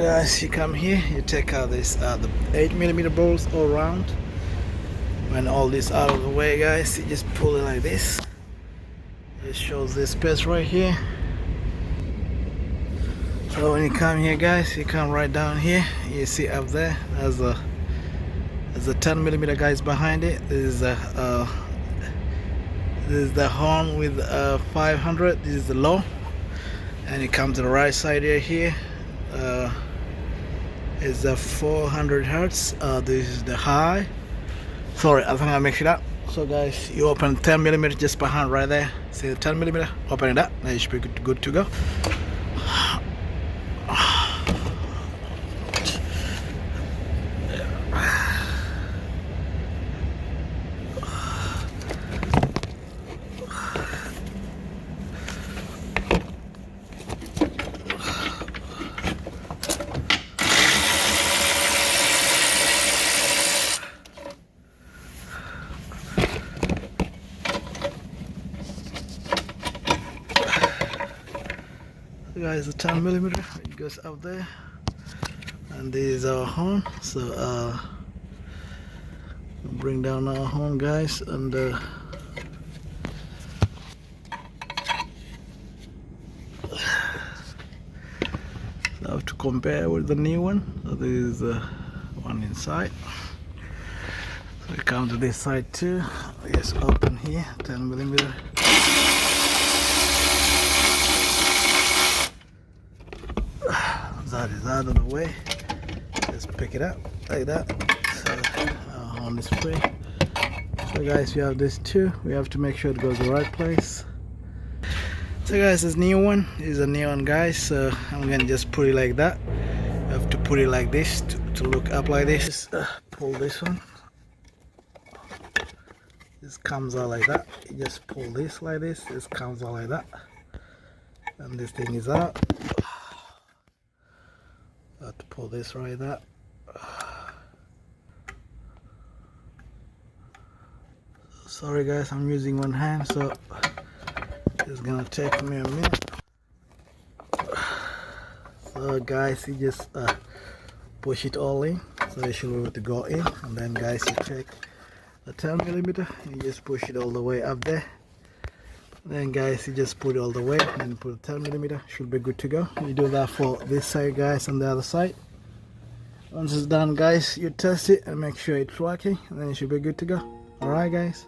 guys, you come here, you take out this the 8mm bolts all around. When all this out of the way, guys, you just pull it like this. It shows this space right here. So when you come here, guys, you come right down here. You see up there, there's a 10mm guys behind it. This is the horn with 500. This is the low, and you come to the right side here. Is the 400 hertz. This is the high. Sorry, I think I mixed it up. So guys, you open 10mm just behind right there. See the 10mm? Open it up. Now you should be good to go. So guys, the 10mm, it goes up there, and this is our horn. So bring down our horn, guys, and I have to compare with the new one. So this is one inside. So we come to this side too. Just open here, 10mm. That is out of the way. Just pick it up like that. So on this free. So guys, we have this too. We have to make sure it goes the right place. So guys, this new one is a new one, guys. So I'm gonna just put it like that. You have to put it like this to look up like this. Just pull this one. This comes out like that. You just pull this like this. This comes out like that, and this thing is out. I have to pull this right there. Sorry guys, I'm using one hand, so it's gonna take me a minute. So guys, you just push it all in, so you should be able to go in. And then guys, you take the 10mm, you just push it all the way up there. Then guys, you just put it all the way and put a 10mm, should be good to go. You do that for this side, guys, and the other side. Once it's done, guys, you test it and make sure it's working, and then you should be good to go. Alright guys.